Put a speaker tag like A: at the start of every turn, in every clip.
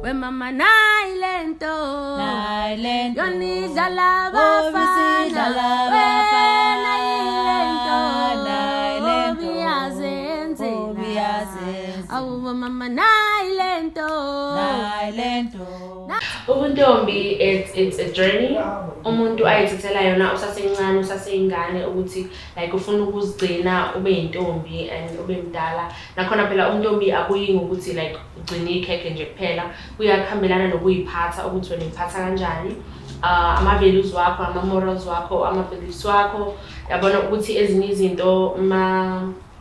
A: we mama nailento yoniza labafana wena ilento obiyazenze awu mama nailento
B: ubuntombi it's a journey umuntu ayithathela yona usasencane usaseyingane ukuthi like ufuna ukuzigcina ube intombi and ube mdala nakhona phela untombi akuyi ngokuthi like ugcina ikhekhe nje kuphela kuyakhambelana nokuyiphatha ukuthi wena imphatha kanjani ama values wakho ama morals wakho ama beliefs wakho yabona ukuthi ezinye izinto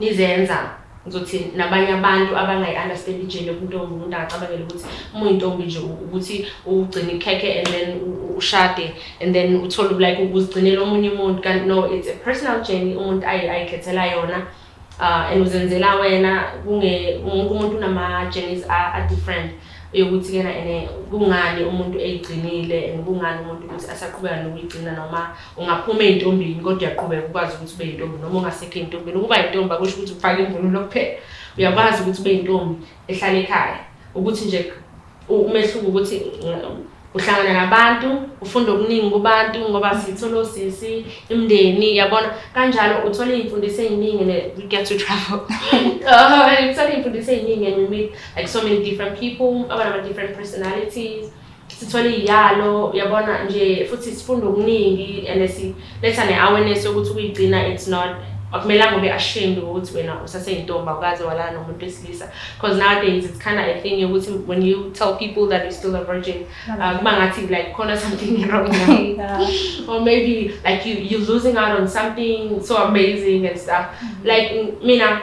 B: nizenza ngizothi nabanye abantu abangayi-understand ijeni yobuntombi umuntu angacabangela ukuthi umuyintombi nje ukuthi ugcina ikhekhe and then ushade and then uthole like ukuzigcinela omunye umuntu kanti no it's a personal journey umuntu ayikhethela yona and uzenzela wena wonke umuntu unama-journeys are different yokuthi kena ene kungani umuntu eyigcinile and kungani umuntu ukuthi asaqhubeka nokuyigcina noma ungaphuma eyintombini kodwa uyaqhubeka ukwazi ukuthi ube yintombi noma ungasekho eyintombini ukuba yintombi akusho ukuthi ufake imvunulo kuphela uyakwazi ukuthi ube yintombi ehlala ekhaya ukuthi nje umehluko ukuthi uhlangana nabantu ufunda okuningi kubantu ngoba sithola osisi imndeni yabona kanjalo uthola imfundiso eziningi and we get to travel uthola imfundiso eziningi and we meet like so many different people about different personalities sithola iyalo yabona nje futhi sifunda okuningi and letha ne-awareness yokuthi ukuyigcina it's not akumelanga ube ashamed ukuthi wena usaseyintombi awukaze walala nomuntu wesilisa because nowadays it's kind of a thing ukuthi when you tell people that you're still a virgin kuba ngathi like khona something wrong now or maybe like you're losing out on something so amazing and stuff like mina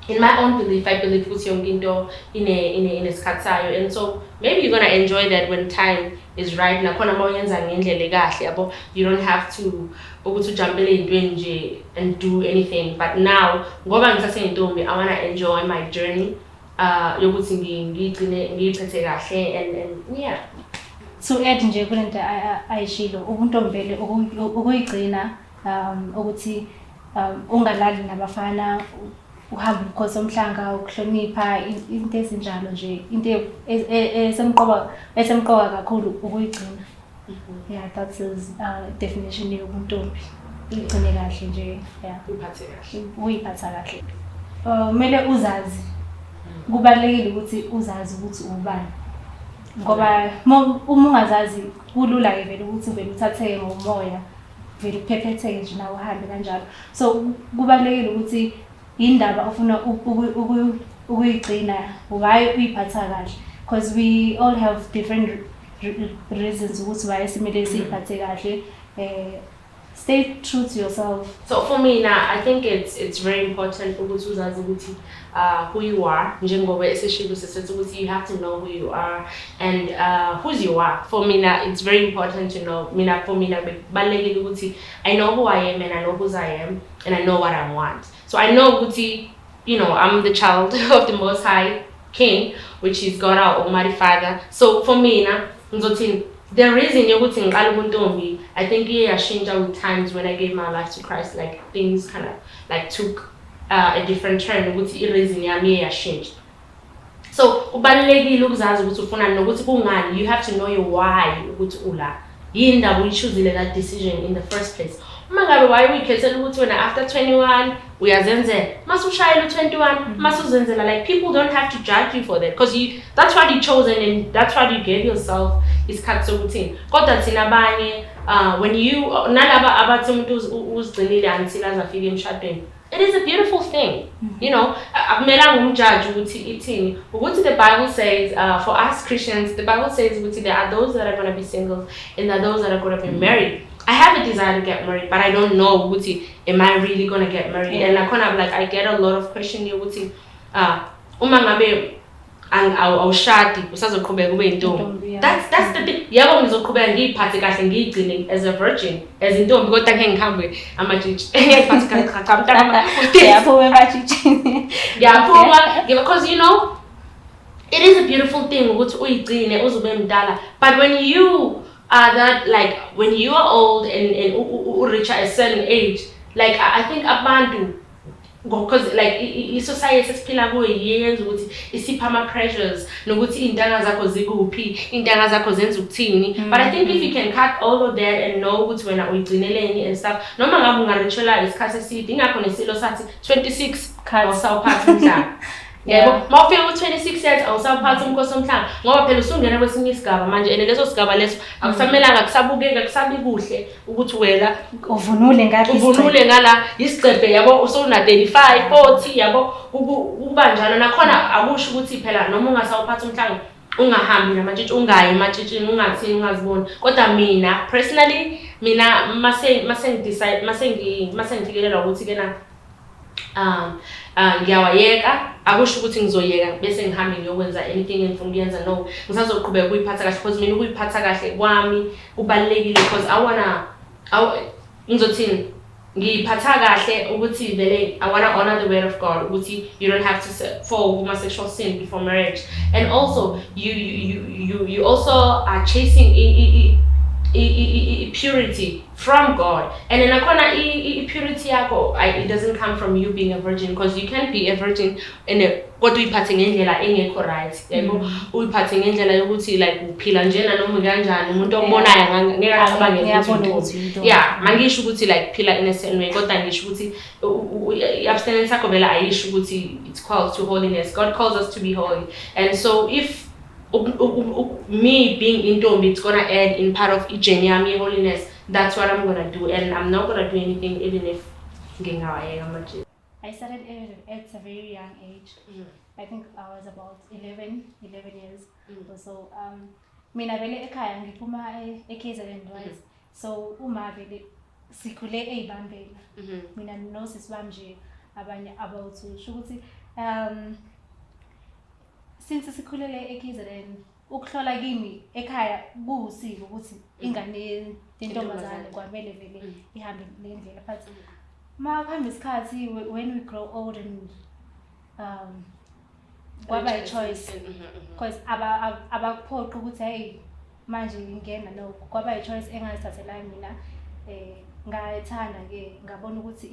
B: in my own belief I believe ukuthi yonke into inesikhathi sayo and so maybe you're gonna enjoy that when time is right nakhona mawuyenza ngendlela ekahle yabo you don't have to ukuthi ujampele intweni nje and do anything but now ngoba ngisaseyintombi I want to enjoy my journey yokuthi ngigcine ngiyiphethe kahle and yeah
C: so add nje kulento ayishilo ubuntombele ukuyigcina ukuthi ungalali nabafana uhamba umkhosi omhlanga ukuhlonipha into ezinjalo nje into esemqoka kakhulu ukuyigcina yeah that is definition yobuntombi igcine kahle nje yeah uyiphatha kahle kumele uzazi kubalekile ukuthi uzazi ukuthi ubani ngoba uma ungazazi kulula ke vele ukuthi vele uthatheke ngomoya vele uphephetheke nje nawe uhambe kanjalo so kubalekile ukuthi indaba ofuna ukuyigcina why uyiphatha kahle because we all have different reasons ukuthi why simele siyiphathe kahle stay true to yourself.
B: So for me now I think it's very important ukuthi uzazi ukuthi who you are njengoba eseshilo sesithi ukuthi you have to know who you are and who you are. For me now it's very important to know mina for me now balekile ukuthi I know who I am and I know who I am and I know what I want. So I know ukuthi you know I'm the child of the Most High King which is God our Almighty Father. So for me now ngizothi the reason yokuthi ngiqala ubuntombi I think iyashintsha with times when I gave my life to Christ like things kind of like took a different turn ukuthi i-reason yami iyashintsha so kubalekile ukuzazi ukuthi ufuna nokuthi kungani you have to know your why ukuthi ula yini ndaba uyichoosile that decision in the first place uma ngabe why uyikhethela ukuthi wena after 21 uyazenzela masushayela u21 masuzenzela like people don't have to judge you for that because that's what you chosen and that's what you gave yourself isikhathi sokuthini kodwa thina abanye when you nalaba abathi umuntu uzigcinile until azafika emshadweni it is a beautiful thing you know akumelanga umjudge ukuthi ithini ukuthi the Bible says for us Christians the Bible says ukuthi there are those that are going to be single and there are those that are going to be married. I have a desire to get married, but I don't know ukuthi am I really going to get married and I get a lot of questions ukuthi uma ngabe awushadi usazoqhubeka ube intombi that's the thing yabo ngizoqhubeka ngiyiphathe kahle ngiyigcine as a virgin as intombi kodwa ngeke ngihambe amajiji ngiyiphathe kahle mntana
C: yaphuma amajiji
B: yaphuma because you know it is a beautiful thing ukuthi uyigcine uzube mdala but when you are that like when you are old and reach a certain age like I think abantu because like i-society esiphila kuyo yenza ukuthi isipha ama-pressures nokuthi iy'ntanga zakho zikuphi, iy'ntanga zakho zenza ukuthini. But I think if you can cut all of that and know ukuthi wena uyigcineleni and stuff, noma ngabe ungaritshelwa isikhathi eside, ingakho nesilo sathi 26 awusawuphathi umhlanga. Yebo, mawufika ku-26 years awusawuphathi umkhosi womhlanga ngoba phela usungena kwesinye isigaba manje and leso sigaba leso akusamelanga kusabukeka kusabi kuhle ukuthi wena
C: uvunule
B: ngala isigcebhe yabo usuna 35 40 yabo ukubanjalo nakhona akusho ukuthi phela noma ungasawuphathi umhlanga ungahambi namatshitshi ungayi ematshitshini ungathini ungaziboni. Kodwa mina personally masengifikelelwa ukuthi kena ngiyawayeka akusho ukuthi ngizoyeka bese ngihambe ngiyokwenza anything engifuna ukuyenza. No, ngisazoqhubeka ukuyiphatha kahle because mina ukuyiphatha kahle kwami kubalekile because ngizothini ngiyiphatha kahle ukuthi vele I want to honor the word of God ukuthi you don't have to fall homosexual sin before marriage. And also you also are chasing purity from God, and then akona purity yako it doesn't come from you being a virgin because you can't be a virgin in a kodwa uyiphathe ngendlela engekho right yabo uyiphathe ngendlela yokuthi like uphila njena noma kanjani umuntu okubonayo ngeke acabange ukuthi yeah mangisho ukuthi like phila in a certain way kodwa ngisho ukuthi abstinence yakho vela ayisho ukuthi it's called to holiness. God calls us to be holy, and so if me being intombi, it's gonna add in part of Ijenyami holiness. That's what I'm gonna do, and I'm not gonna do anything even if
C: I started at a very young age. I think I was about 11 years or so. Mina vele ekhaya ngiphuma eKZN, right? So uma vele sikhule eyibambela. Mina nosisi bami nje abanye abawu2 ukuthi since sikhulele eKZN ukuhlola kimi ekhaya kuwusiko ukuthi ingane yentombazane kwamele vele ihambe le ndlela but makuhamba isikhathi when we grow old and kwaba i-choice because abakuphoqa ukuthi hey manje ngingena no kwaba i-choice engazithathelayo mina ngayithanda ke ngabona ukuthi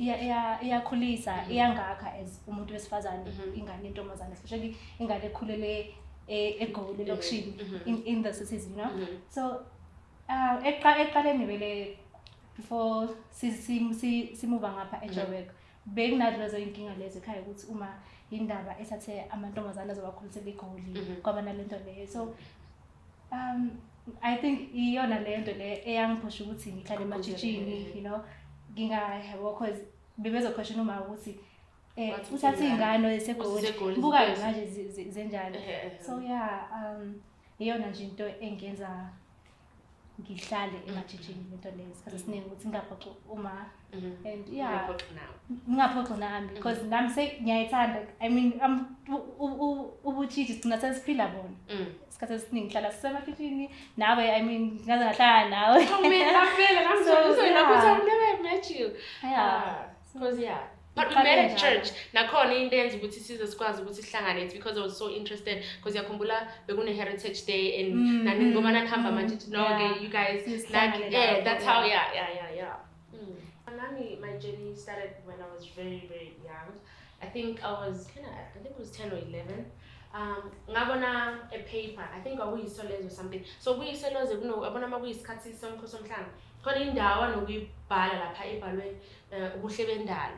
C: iyakhulisa iyangakha as umuntu wesifazane ingane yentombazane especially ingane ekhulele eGoli lokishini in the cities, you know. So eqaleni vele before simuva ngapha eJoburg benginazo lezo inkinga lezo ekhaya ukuthi uma indaba esathe amantombazane azobakhulisela eGoli kwaba nalento leyo. So I think iyona lento le eyangiphusha ukuthi ngihlale emajijini, you know, ngingayabo because bebezoquestion uma ukuthi uthathe ingane eseGoli buka manje zenjani. So yeah, iyona nje into engenza ngihlale emajijini lento lezo isikhathi esiningi ukuthi ngaphoxa uma and yeah ngaphoxa nami because nami ngiyayithanda. I mean ubutshiji sigcina sesiphila bona isikhathi esiningi hlala sisemafitini nawe. I mean ngaze ngahlala nawe
B: because yeah. But we met at church. Nakhona into yenza ukuthi size sikwazi ukuthi sihlangane. It's because I was so interested because yakhumbula bekune heritage day and naningoma nanihamba manje no you guys like yeah that's how yeah. My journey started when I was very young. I think it was 10 or 11. Ngabona a paper. I think kwakuyisolezo or something. So kuyisolezo abona makuyisikhathi somkhosi omhlanga. Khona indawo nokuyibhala lapha ebhalwe ubuhle bendalo.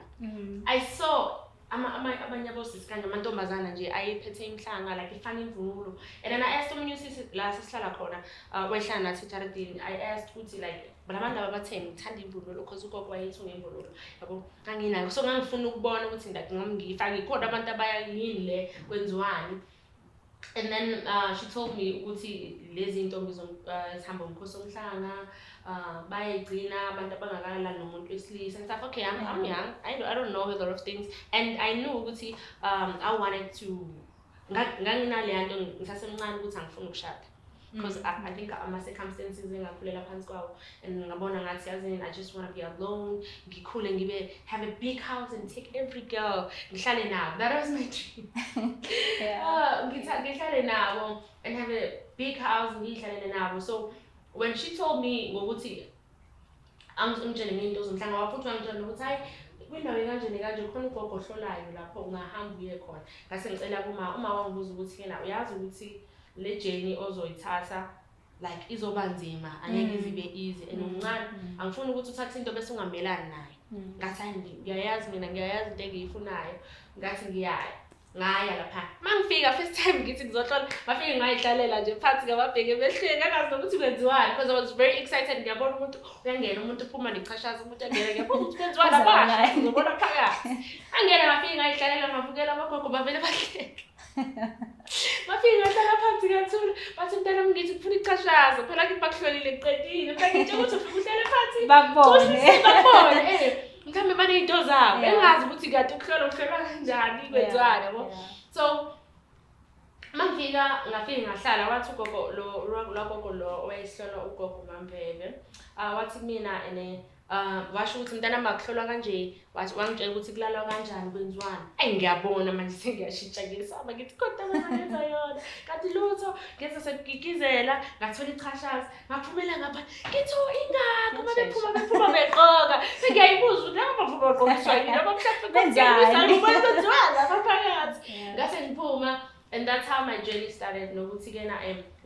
B: I saw abanye abosisi kanje amantombazana nje ayephethe imhlanga like ifana imvunulo, and then I asked omunye usisi la sesihlala khona wehlala nathi ejaradini. I asked ukuthi like balabantu abatheni ngithanda imvunulo because ugogo wayethunga imvunulo yabo nganginayo, so ngangifuna ukubona ukuthi ngifake kodwa abantu abayini le kwenziwani. And then she told me ukuthi lezi intombi zihamba umkhosi omhlanga bayayigcina abantu abangakalali nomuntu wesilisa. And I thought, okay, I'm young, I don't know a lot of things, and I knew ukuthi I wanted to nganginale nto ngisasemncane ukuthi angifuna ukushada because I think ama circumstances engakhulela phansi kwawo, and ngabona ngathi yazini I just want to be alone, ngikhule ngibe have a big house and take every girl ngihlale nabo. That was my dream. Ngihlale nabo and have a big house ngihlale nabo. So when she told me ngokuthi angitshele into zomhlanga wafuthi wangitshela ukuthi hayi kwindawo kanje khona ugogo ohlolayo lapho ungahamba uye khona ngase ngicela uma wangibuza ukuthi yena uyazi ukuthi le journey ozoyithatha like izoba nzima angeke izibe easy and uncane angifuni ukuthi uthathe into bese ungamelani nayo ngathi ngiyayazi mina ngiyayazi into engiyifunayo ngathi ngaya lapha mangifika first time ngithi ngizohlola bafike ngayihlalela nje phansi ngababheke behleli angazi ukuthi kwenziwani because I was very excited ngiyabona umuntu uyangena umuntu uphuma nechashaza umuntu angena ngiyabona ukuthi kwenziwani lapha ngizobona phakathi angena bafike ngayihlalela ngavukela abagogo bavele bahleka bafike ngahlala phansi ngathula bathi mntana ngithi ufuna ichashaza phela kithi bakuhlolile qedile manje nje ukuthi ufike uhlele phansi bakubone mhlambe baney'nto zabo engazi ukuthi kade ukuhlolwa kanjani kwenziwani yabo so ngafike ngahlala wathi ugogo logogo lo owayehlola ugogo uMaMveve wathi mina ene washo ukuthi mntana makuhlolwa kanje wangitshela ukuthi kulalwa kanjani kwenziwani ngiyabona manje sengiyashintsha ngesaba ngithi kodwa mina ngenza yona kanti lutho ngenza sekugigizela ngathola ichashaza ngaphumela ngapha ngithi ingakho bephuma beqoka sengiyayibuza ukuthi laba bavuka baqokiswa yini laba mhlawumbe benzani kwenziwani abaphakathi ngase ngiphuma and that's how my journey started nokuthi kena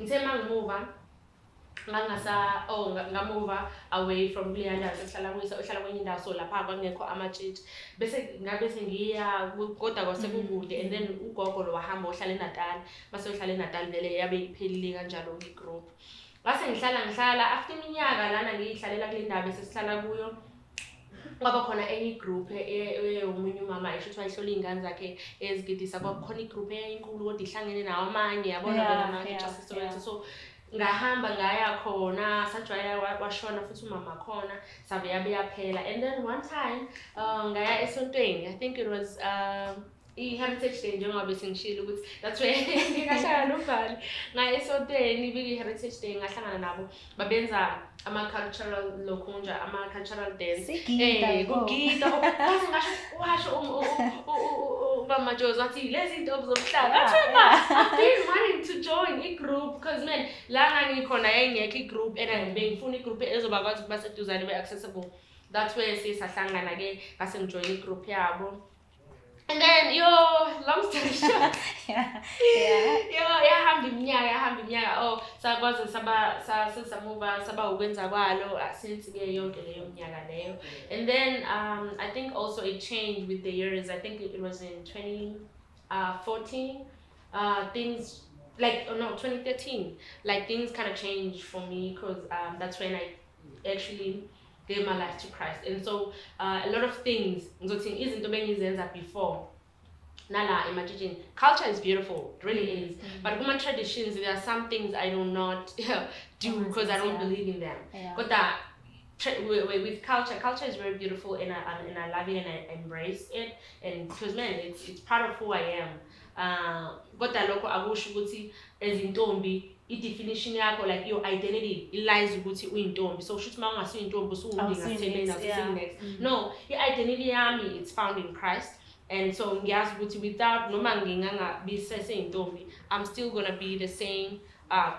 B: ngithe mangimuva ngamuva away from Leanda sehlala kwenye indawo so lapha kwangekho amatshitshi bese ngabe sengiya kodwa kwasekukude and then ugogo lo wahamba ohlala eNatal base ohlala eNatal vele yabe iphelile kanjalo igroup base ngihlala after iminyaka lana ngiyihlalela kule ndawo bese sihlala kuyo kwaba khona enye group umunye umama esho ukuthi wayihlola izingane zakhe ezigidisa kwakukhona igroup eyinkulu kodwa ihlangene nawo amanye yabona vele ama so ngahamba ngaya khona sajwaya washona futhi umama khona sabe yabe yaphela and then one time ngaya esontweni I think it was i-Heritage Day njengoba sengishilo ukuthi that's where ngikahlala noBhali ngaya esontweni biki-Heritage Day ngahlangana nabo babenza ama-cultural lokunja ama-cultural dance kugida base washo uMaMajozi wathi lezi zinto zomhlaba I've been wanting to join i-group because man la ngangikhona yayingekho i-group and bengifuna i-group ezobakwazi ukuba seduzane be-accessible that's where sisahlangana ke ngase ngijoin i-group yabo. And then long story short yahamba iminyaka sakwazi samuva saba ukwenza kwalo since ke yonke leyo minyaka leyo and then I think also it changed with the years. I think it was in 2014 things like 2013 like things kind of changed for me because that's when I actually gave my life to Christ and so a lot of things ngizothi izinto bengizenza before nala imagine culture is beautiful, it really is, but kuma traditions there are some things I do not do because I don't believe in them but that with culture is very beautiful and I love it and I embrace it and because man it's part of who I am kodwa lokho akusho ukuthi ezintombi i-definition yakho like your identity lies ukuthi uyintombi so shuthi mawungasi uyintombi usungibingathemena next no i-identity yami it's found in Christ and so ngiyazi ukuthi without noma ngingangabi seseyintombi I'm still gonna be the same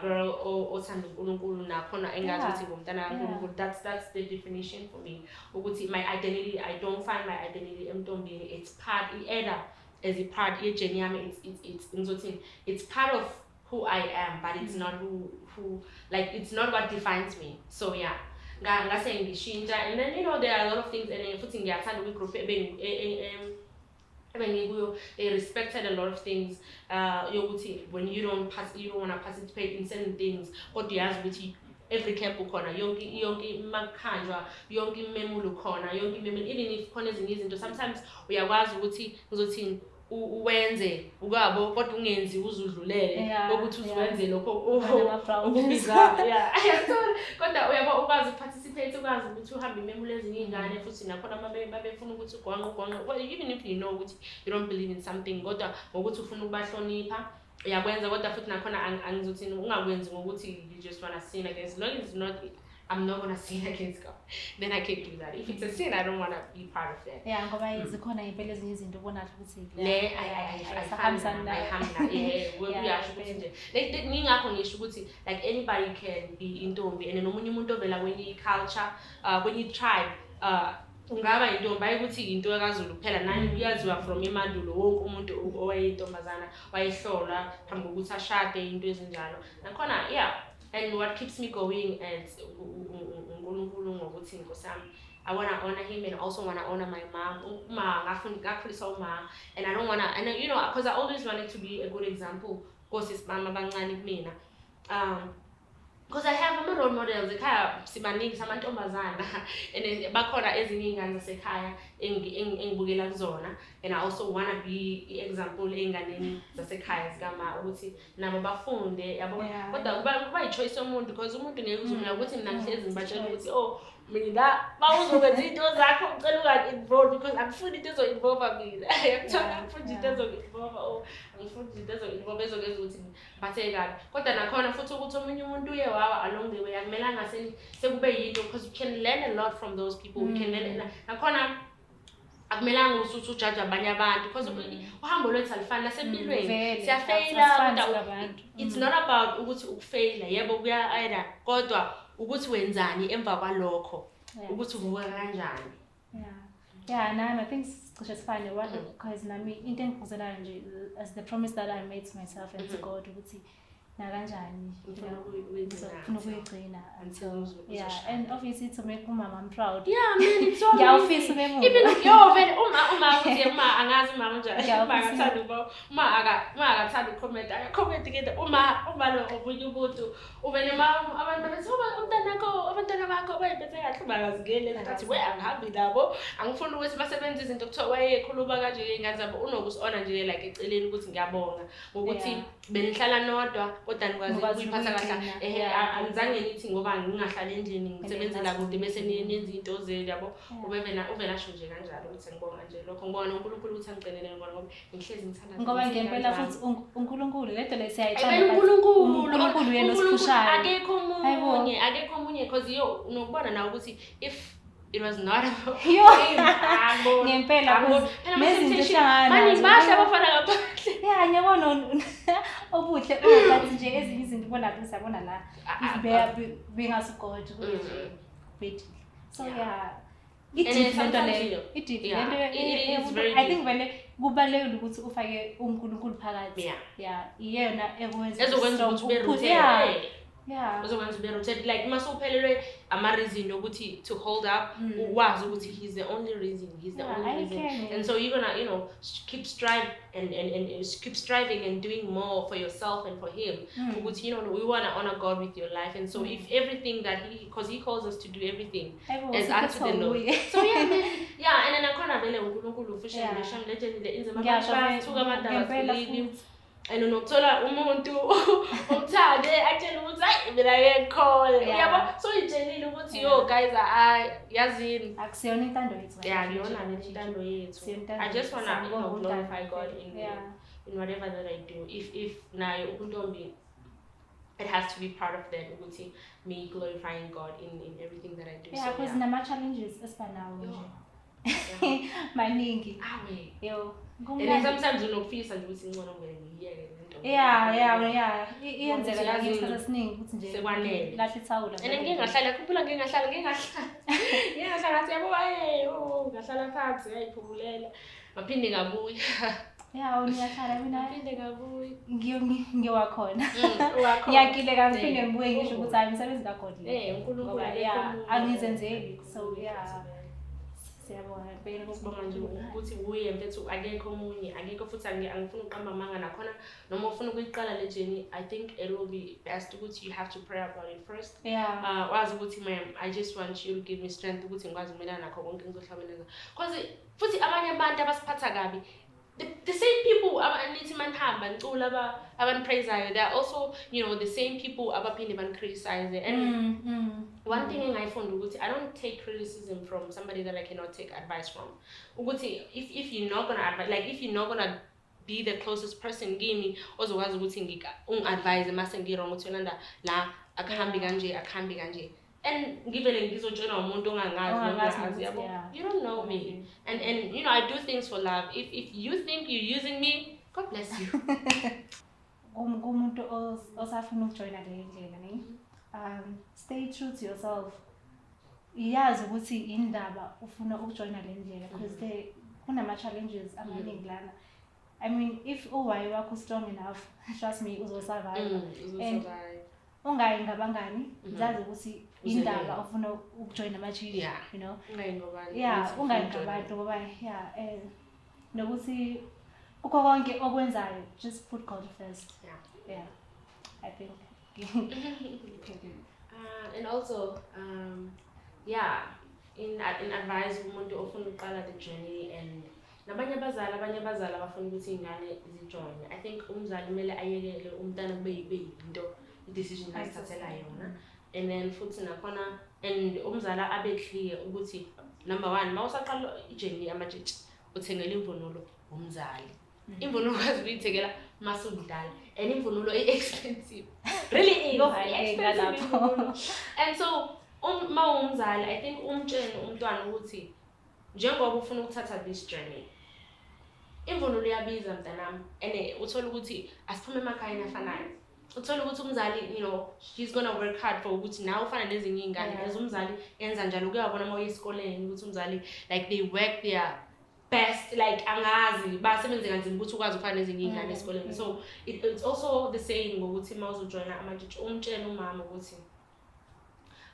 B: girl othanda uNkulunkulu nakhona engazi ukuthi ngumntana kaNkulunkulu that's the definition for me ukuthi my identity I don't find my identity emntombini it's part either as a part journey yami it's part of who I am but it's not who like it's not what defines me so yeah ngase ngishintsha and then there are a lot of things and futhi ngiyathanda ukugroup they respected a lot of things yokuthi when you don't want to participate in certain things kodwa uyazi ukuthi every camp ukhona yonke makhanjwa yonke imemulo khona yonke imemulo even if khona ezinye izinto sometimes uyakwazi ukuthi ngizothini uwenze ukabo kodwa ungenzi uzudlulele ukuthi uwenze lokho okubiza kodwa uyabo ukwazi participate ukwazi ukuthi uhambe imemulo ezinye izingane futhi nakhona babefuna ukuthi ugwanqe even if you know ukuthi you don't believe in something kodwa ngokuthi ufuna ukubahlonipha uyakwenza kodwa futhi nakhona angizothini ungakwenzi ngokuthi you just want to sin against long as not I'm not gonna sin against God then I can't do that if it's a sin I don't want to be part of that
C: ngoba zikhona impela ezinye izinto ubona ukuthi
B: ngingakho ngisho ukuthi like anybody can be intombi and nomunye umuntu ovela kwenye culture kwenye tribe ungaba intombi ayikuthi into kaZulu kuphela nayo kuyaziwa from emandulo wonke umuntu owayeyintombazana wayehlolwa phambi kokuthi ashade into ezinjalo nakhona and what keeps me going as uNkulunkulu ngokuthi Nkosi yami I want to honor him and also want to honor my mom. Ngakhuliswa uma and I don't want to, and you know, because I always wanted to be a good example. Because mama bancane kumina. Because I have role models ekhaya sibaningi samantombazana and bakhona ezinye ingane zasekhaya engibukela kuzona and I also want to be example einganeni zasekhaya zikama ukuthi nabo bafunde yabo kodwa kuba i-choice yomuntu because umuntu ngeke uzumela ukuthi mina ngihlezi ngibatshela ukuthi oh mina bawuzokwenza into zakho ucela unga-involve because angifuni into ezo-involve mina angifuni into ezo-involve angifuni into ezo-involve ezokwenza ukuthi ngiphatheke kabi kodwa nakhona futhi ukuthi omunye umuntu uye wawa along the way akumelanga sekube yinto because we can learn a lot from those people we can learn nakhona akumelanga usuthi ujaje abanye abantu because uhambo lwethu alifani nasempilweni siyafeyila it's not about ukuthi ukufeyila yebo kuya either kodwa ukuthi wenzani emva kwalokho ukuthi uvuka kanjani
C: and I think cishe sifane because nami into engikuzelayo nje as the promise that I made to myself and to God ukuthi na kanjani ngifuna ukuyigcina until and obviously to make umama I'm proud
B: man it's so
C: ngiyawufisa ubemuva
B: even vele uma uthi uma angazi uma kanjani ngathanda uma akathanda ucomment comment ke uma lo obunye umuntu ube nema abantu bethi abantwana bakho bayiphethe kahle bangazingene ngathi we angihambi nabo angifuni ukuthi basebenze izinto kuthiwa wayekhuluma kanje ingane zabo unokusona nje like eceleni ukuthi ngiyabonga ukuthi benihlala nodwa kodwa nikwazi ukuyiphatha kahle angizange ngithi ngoba ngingahlala endlini ngisebenzela kude bese niyenza into zenu yabo uvela sho nje kanjalo ukuthi ngibonga nje lokho ngibona uNkulunkulu uthi angicelele ngoba ngihlezi ngithanda
C: ngoba ngempela futhi uNkulunkulu lento lesiyayithanda uNkulunkulu yena osiphushayo
B: akekho omunye because unokubona nawe ukuthi if it was not about him
C: ngempela nezinto ehlangana
B: manje basha bafana ngaphandle
C: ngiyabona obuhle ungathi nje ezinye izinto ubona ukuthi sabona la bengasugodi ukuthi so I think vele kubalekile ukuthi ufake uNkulunkulu phakathi iyena
B: ezokwenza ukuthi ube rooted uzokwenza ube rooted like masuphelelwe ama reason ukuthi to hold up wazi ukuthi he's the only reason and so you're gonna keep strive and keep striving and doing more for yourself and for him ukuthi we want to honor God with your life and so if everything that because he calls us to do everything as unto the Lord so man and then akhona vele uNkulunkulu ufisha ngisho legend inzima bathuka abantu and unokuthola umuntu umthande atshela ukuthi hayi mina ngekhola yabo so itshelile ukuthi guys yazini
C: akusiyona intando yethu
B: ngiyona intando yethu I just want to glorify God in whatever that I do if nayo ubuntombi it has to be part of that ukuthi me glorifying God in everything that I do
C: so because nama challenges esibanawo nje maningi
B: and sometimes unokufisa nje ukuthi ngcono ngiyeke lento
C: iyenzeka la ngesikhathi esiningi ukuthi nje
B: sekwanele
C: lathi thawula
B: and ngingahlala khuphula ngingahlala ngathi yabo ngahlala phansi yayiphumulela maphinde ngabuya
C: uyahlala mina
B: maphinde ngabuya
C: ngiwakhona ngiyakile kaphinde ngibuye ngisho ukuthi hayi umsebenzi kaGod
B: uNkulunkulu
C: angizenzeli so siyabona phela
B: ukubonga nje ukuthi uye mfethu akekho omunye akekho futhi angifuni uqamba amanga nakhona noma ufuna ukuyiqala le journey I think it will be best ukuthi you have to pray about it first wazi ukuthi ma'am I just want you to give me strength ukuthi ngikwazi ukumelana nakho konke ngizohlabeleza because futhi abanye abantu abasiphatha kabi the same people abanithi manhamba ncula abanpraiseayo they are also the same people abaphinde criticize and one thing engayifunda ukuthi I don't take criticism from somebody that I cannot take advice from ukuthi if you're not going to advise like if you're not going to be the closest person kimi ozokwazi ukuthi ungi-advise mase ngirong ukuthi yolanda la akuhambi kanje and ngivele ngizotshela umuntu ongangazi yabo you don't know me and I do things for love if you think you're using me God bless you
C: kumuntu osafuna ukujoyina le ndlela ne stay true to yourself iyazi ukuthi indaba ufuna ukujoina le ndlela because kunama challenges amaningi lana. I mean, if uwayo wakho strong enough, trust me, uzosurvive. And ungayi ngabangani, zazi ukuthi indaba ufuna ukujoina ama-church, you know. Ungayi ngabantu ngoba nokuthi ukho konke okwenzayo, just put God first. I think.
B: And also, in advice umuntu ofuna uqala the journey and nabanye abazali abafuna ukuthi ingane zijoine. I think umzali kumele ayekele umntana kube yinto i-decision ayithathela yona. And then futhi nakhona and umzala abe clear ukuthi number 1 mawusaqala ijourney amajiji uthengela imvunulo umzali. Imvunulo kwazi ukuyithengela masumdala and imvunulo expensive. Really is expensive. And so uma umzali I think umtshele umntwana ukuthi njengoba ufuna ukuthatha this journey imvunulo iyabiza mntanami and uthola ukuthi asiphume emakhaya afanayo. Uthola ukuthi umzali, you know, she's going to work hard for ukuthi nawe ufana nezinye ingane as umzali enza njalo kuyabona uma uyesikoleni ukuthi umzali like they work their best like angazi basebenze kanzima ukuthi ukwazi ufana nezinye ingane esikoleni. So it's also the same ngokuthi uma uzojoina amajiji umtshele umama ukuthi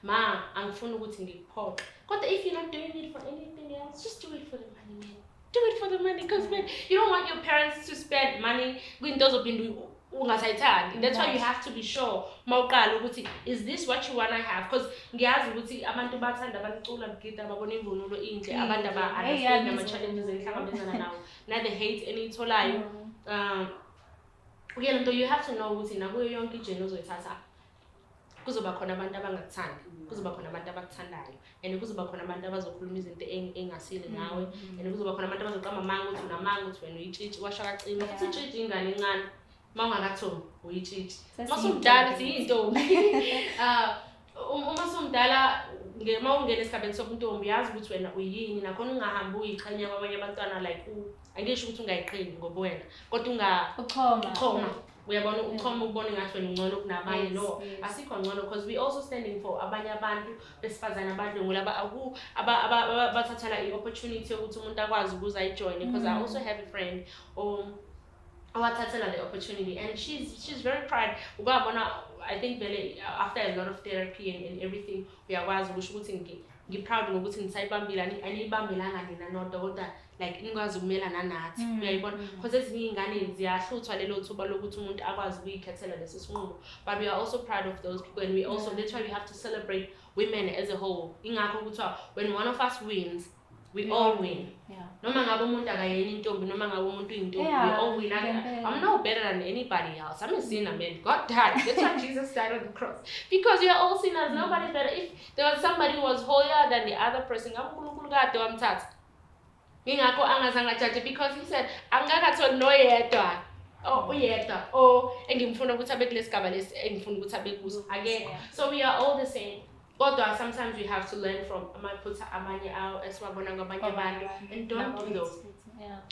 B: ma angifuni ukuthi ngikuphoxe kodwa if you're not doing it for anything else just do it for the money man. Do it for the money because man you don't want your parents to spend money kwinto zophinda ungasayithandi. That's why you have to be sure mawuqala ukuthi is this what you want to have because ngiyazi ukuthi abantu bathanda abacula ngigida babona imvunulo inhle abantu aba-understand ama-challenges ehlangabezana nawo na the hate eniyitholayo. Lento you have to know ukuthi nakuyo yonke ijourney ozoyithatha kuzoba khona abantu abangakuthandi, kuzoba khona abantu abakuthandayo and kuzoba khona abantu abazokhuluma izinto engasile ngawe and kuzoba khona abantu abazoqamba amanga ukuthi unamanga ukuthi wena uyitshitshi washa kacima futhi itshitshi ingane encane mawungakathomi uyitshitshi masumdala siyintombi. Uma sumdala uma ungena esigabeni sobuntombi yazi ukuthi wena uyini nakhona ungahambi uyiqhenya kwabanye abantwana like angisho ukuthi ungayiqheli ngoba wena kodwa uchoma uyabona uchoma ubone ngathi wena ungcono kunabanye. No asikho ngcono because we also standing for abanye abantu besifazana abadlungu laba abathathala i-opportunity yokuthi umuntu akwazi ukuza ayijoin because I also have a friend awathathela the opportunity and she's very proud. Ukabona I think vele after a lot of therapy and everything uyakwazi ukusho ukuthi ngiproud ngokuthi ngisayibambile aniyibambelanga nina nodwa kodwa like ingwazi ukumelana nathi uyayibona because ezinye ingane ziyahluthwa lelo thuba lokuthi umuntu akwazi ukuyikhethela leso sinqumo. But we are also proud of those people and we also that's why we have to celebrate women as a whole. Ingakho ukuthi when one of us wins we all win. Noma ngabe umuntu akayena intombi noma ngabe umuntu uyintombi we all win. I'm no better than anybody else. I'm a sinner man. God died. That's why Jesus died on the cross. Because we are all sinners. Nobody better. If there was somebody who was holier than the other person, uNkulunkulu kade wamthatha. Ingakho angazange judge because he said angakathola noyedwa uyedwa engimfuna ukuthi abe kulesigaba lesi engifuna ukuthi abe kuso akekho. So we are all the same. Kodwa sometimes we have to learn from amaphutha amanye awo esiwabona kwabanye abantu and don't do those.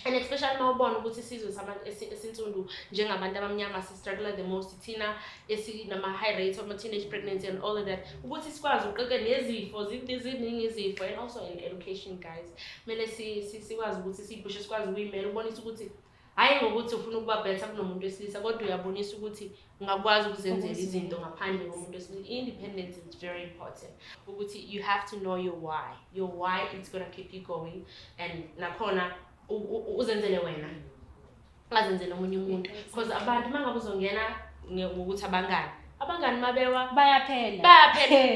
B: And especially mawubona ukuthi isizwe esinsundu njengabantu abamnyama si-struggle the most thina esinama-high rates of teenage pregnancy and all of that ukuthi sikwazi uqeke nezifo ziningi izifo and also in education guys kumele sikwazi ukuthi siyipushe sikwazi ukuyimela ubonisa ukuthi hayi ngokuthi ufuna ukuba better kunomuntu wesilisa kodwa uyabonisa ukuthi ungakwazi ukuzenzela izinto ngaphandle komuntu wesilisa. Independence is very important ukuthi you have to know your why is going to keep you going and nakhona uzenzele wena ungazenzele omunye umuntu because abantu mangabe uzongena ngokuthi abangani mabewa bayaphela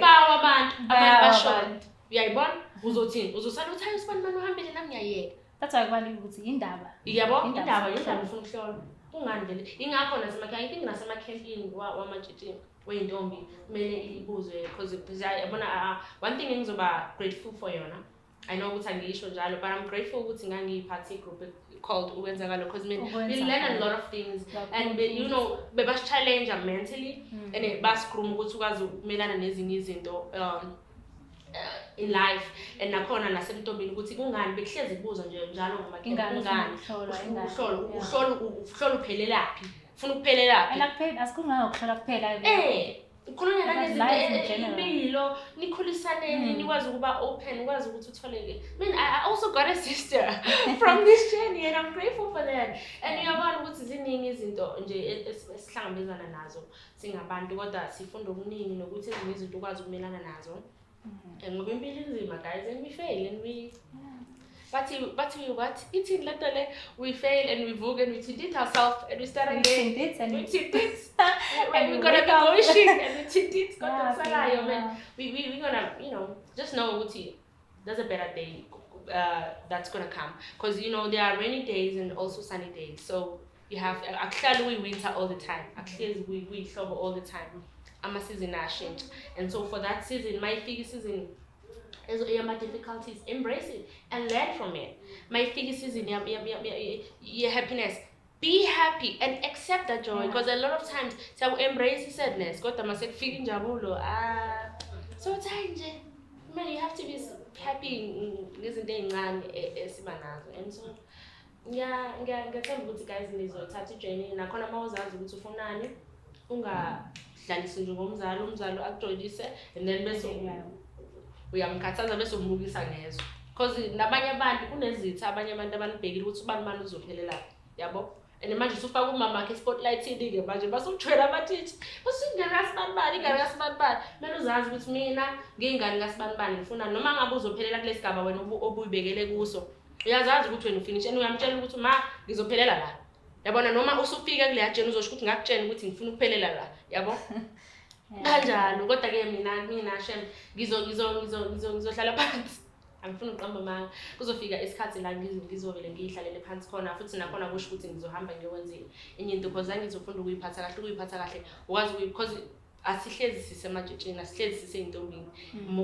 B: bawa abantu bashona uyayibona uzothini uzosala uthi hayi usibani uhambile nami ngiyayeka. That's why kubalula ukuthi indaba ufuna ukuhlola kungani vele ingakho nasemakhaya I think nasemacampini wamajiji weyintombi kumele ibuzwe because yabona one thing engizoba grateful for yona I know ukuthi angisho njalo but I'm grateful ukuthi ngangiyiphathe group called ukwenzakalo because we learn a lot of things and you know bebas challenge mentally and basikhuluma ukuthi ukwazi ukumelana nezinye izinto in life and nakhona nasemntombini ukuthi kungani bekuhlezi kubuza nje njalo ngomakhelwane kungani uhlola uphelelaphi ufuna ukuphelelaphi
C: and akuphela asikunganga ukuhlola kuphela
B: Ukhulunywa nangezinto
C: Life in general.
B: impilo, nikhulisaneni, nikwazi ukuba open, nikwazi ukuthi utholeke. I also got a sister from this journey and I'm grateful for that. And uyabona ukuthi ziningi izinto nje esihlangabezana nazo singabantu kodwa sifunda okuningi nokuthi ezinye izinto ukwazi ukumelana nazo. Ngoba impilo inzima guys and we fail and we But it's in literally we fail and we vogue and we cheat ourselves and we start again. We cheat it. And we're gonna be going shit and we cheat it. We're gonna, just know Uti, there's a better day that's gonna come. Because there are rainy days and also sunny days. So you have actually we winter all the time. Actually we summer all the time. I'm a season change. And so for that season, my figure season as my difficulties, embrace it and learn from it. My figure is in your happiness. Be happy and accept that joy because a lot of times so embrace the sadness. Got them said feeling jabulo. So man, you have to be happy isn't and so ngiyacela ukuthi guys nizothatha ijourney nakhona mawuzazi ukuthi ufunani ungadlalisi nje ngomzalo umzalo akujoyinise and then bese uyamkhathaza bese umukisa ngezo because nabanye abantu kunezitha abanye abantu abanibhekile ukuthi ubani manje uzophelela yabo and manje usufaka umama ke spotlight ke manje basumthwela abathithi usingena sibanibani manje uzazi ukuthi mina ngingani ngasibanibani ngifuna noma ngabe uzophelela kulesigaba wena obuyibekele kuso uyazazi ukuthi wena ufinish and uyamtshela ukuthi ma ngizophelela la yabona noma usufika kule ajeni uzosho ukuthi ngakutshela ukuthi ngifuna ukuphelela la yabo kanjalo kodwa ke mina shem ngizohlala phansi angifuni uqamba manga kuzofika isikhathi la ngizovele ngihlalele phansi khona futhi nakhona kusho ukuthi ngizohamba ngiyokwenza enye into because ngizofunda ukuyiphatha kahle ukwazi because asihlezi sisematshitshini asihlezi siseyintombini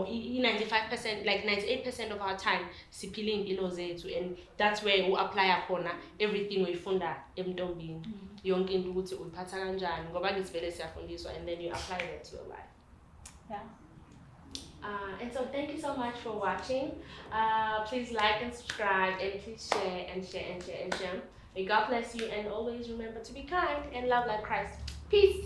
B: i 95% like 98% of our time siphila impilo zethu and that's where you apply khona everything uyifunda emntombini yonke into ukuthi uyiphatha kanjani ngoba ngizivele siyafundiswa and then you apply that to your life. And so thank you so much for watching. Please like and subscribe and please share and share and share and share. May God bless you and always remember to be kind and love like Christ. Peace.